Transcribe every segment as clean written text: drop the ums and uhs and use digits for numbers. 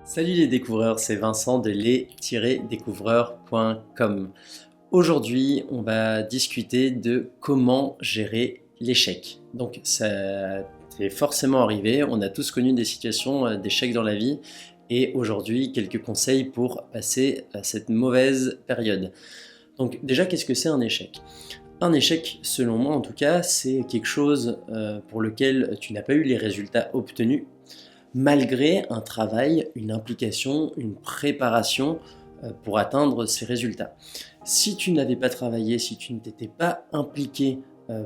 Salut les découvreurs, c'est Vincent de les-découvreurs.com. Aujourd'hui, on va discuter de comment gérer l'échec. Donc ça t'est forcément arrivé, on a tous connu des situations d'échec dans la vie et aujourd'hui, quelques conseils pour passer à cette mauvaise période. Donc déjà, qu'est-ce que c'est un échec? Un échec, selon moi en tout cas, c'est quelque chose pour lequel tu n'as pas eu les résultats obtenus malgré un travail, une implication, une préparation pour atteindre ces résultats. Si tu n'avais pas travaillé, si tu ne t'étais pas impliqué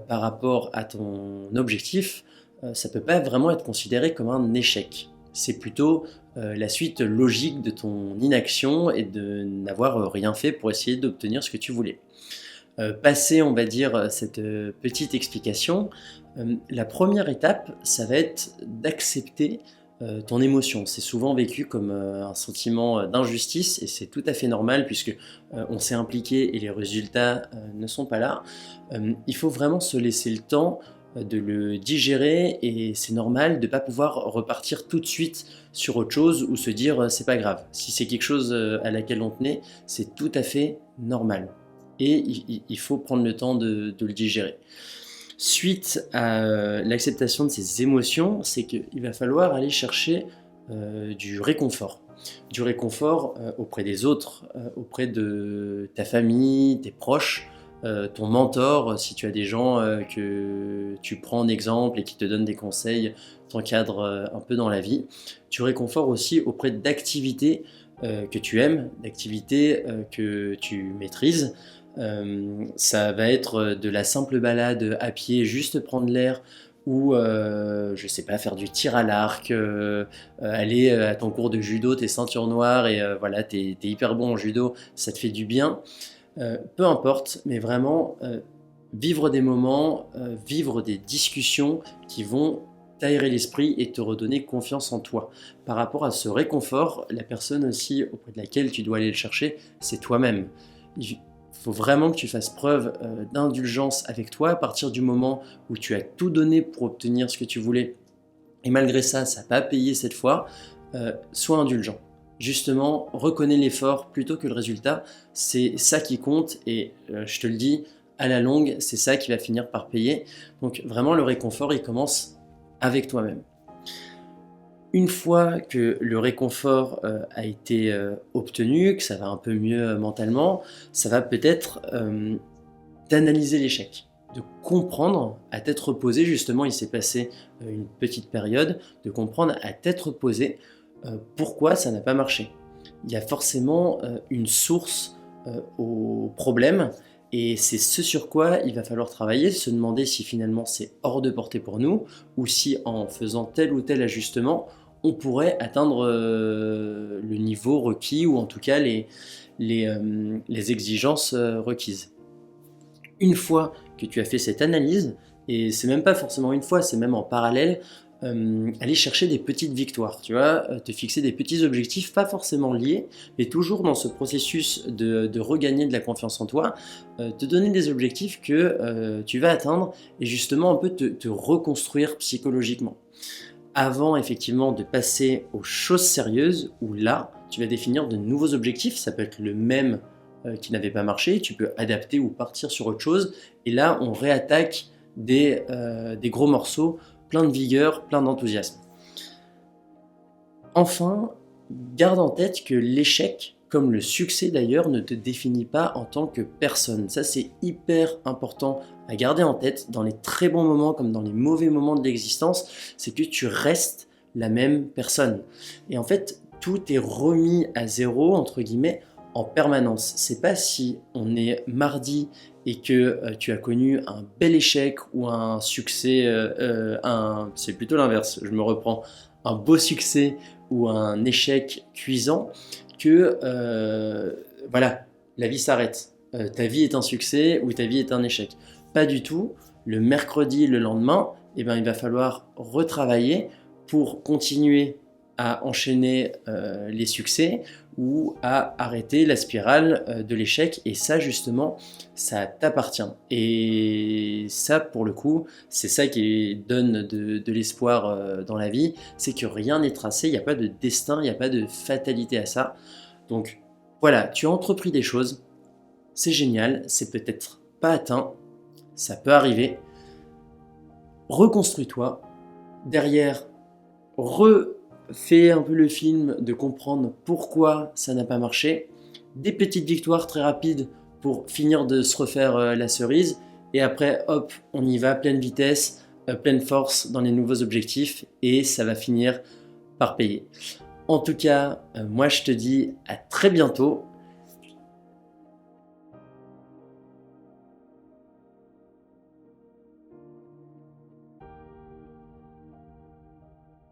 par rapport à ton objectif, ça ne peut pas vraiment être considéré comme un échec. C'est plutôt la suite logique de ton inaction et de n'avoir rien fait pour essayer d'obtenir ce que tu voulais. Passer, on va dire, cette petite explication, la première étape, ça va être d'accepter ton émotion. C'est souvent vécu comme un sentiment d'injustice et c'est tout à fait normal puisque on s'est impliqué et les résultats ne sont pas là. Il faut vraiment se laisser le temps de le digérer et c'est normal de ne pas pouvoir repartir tout de suite sur autre chose ou se dire c'est pas grave. Si c'est quelque chose à laquelle on tenait, c'est tout à fait normal. Et il faut prendre le temps de le digérer. Suite à l'acceptation de ces émotions, c'est qu'il va falloir aller chercher du réconfort. Du réconfort auprès des autres, auprès de ta famille, tes proches, ton mentor, si tu as des gens que tu prends en exemple et qui te donnent des conseils, t'encadrent un peu dans la vie. Du réconfort aussi auprès d'activités que tu aimes, d'activités que tu maîtrises. Ça va être de la simple balade à pied, juste prendre l'air, ou je sais pas, faire du tir à l'arc, aller à ton cours de judo, t'es ceinture noire et voilà, t'es hyper bon en judo, ça te fait du bien. Peu importe, mais vraiment vivre des moments, vivre des discussions qui vont t'aérer l'esprit et te redonner confiance en toi. Par rapport à ce réconfort, la personne aussi auprès de laquelle tu dois aller le chercher, c'est toi-même. Il faut vraiment que tu fasses preuve d'indulgence avec toi à partir du moment où tu as tout donné pour obtenir ce que tu voulais. Et malgré ça, ça n'a pas payé cette fois. Sois indulgent. Justement, reconnais l'effort plutôt que le résultat. C'est ça qui compte et je te le dis, à la longue, c'est ça qui va finir par payer. Donc vraiment, le réconfort, il commence avec toi-même. Une fois que le réconfort a été obtenu, que ça va un peu mieux mentalement, ça va peut-être d'analyser l'échec, de comprendre à tête reposée, justement il s'est passé une petite période, de comprendre à tête reposée pourquoi ça n'a pas marché. Il y a forcément une source au problème et c'est ce sur quoi il va falloir travailler, se demander si finalement c'est hors de portée pour nous ou si en faisant tel ou tel ajustement, on pourrait atteindre le niveau requis ou en tout cas les exigences requises. Une fois que tu as fait cette analyse, et c'est même pas forcément une fois, c'est même en parallèle, aller chercher des petites victoires, tu vois, te fixer des petits objectifs, pas forcément liés, mais toujours dans ce processus de regagner de la confiance en toi, te donner des objectifs que tu vas atteindre et justement un peu te reconstruire psychologiquement. Avant effectivement de passer aux choses sérieuses, où là, tu vas définir de nouveaux objectifs, ça peut être le même qui n'avait pas marché, tu peux adapter ou partir sur autre chose, et là on réattaque des gros morceaux, plein de vigueur, plein d'enthousiasme. Enfin, garde en tête que l'échec, comme le succès d'ailleurs, ne te définit pas en tant que personne. Ça c'est hyper important à garder en tête dans les très bons moments comme dans les mauvais moments de l'existence, c'est que tu restes la même personne. Et en fait, tout est remis à zéro, entre guillemets, en permanence. C'est pas si on est mardi et que tu as connu un bel échec ou un succès, c'est plutôt l'inverse, je me reprends, un beau succès ou un échec cuisant que voilà, la vie s'arrête. Ta vie est un succès ou ta vie est un échec. Pas du tout. Le mercredi, le lendemain, eh ben, il va falloir retravailler pour continuer à enchaîner les succès ou à arrêter la spirale de l'échec. Et ça, justement, ça t'appartient. Et ça, pour le coup, c'est ça qui donne de l'espoir dans la vie, c'est que rien n'est tracé, il n'y a pas de destin, il n'y a pas de fatalité à ça. Donc voilà, tu as entrepris des choses, c'est génial, c'est peut-être pas atteint, ça peut arriver. Reconstruis-toi, derrière, refais un peu le film de comprendre pourquoi ça n'a pas marché. Des petites victoires très rapides pour finir de se refaire la cerise. Et après, hop, on y va, pleine vitesse, pleine force dans les nouveaux objectifs. Et ça va finir par payer. En tout cas, moi je te dis à très bientôt.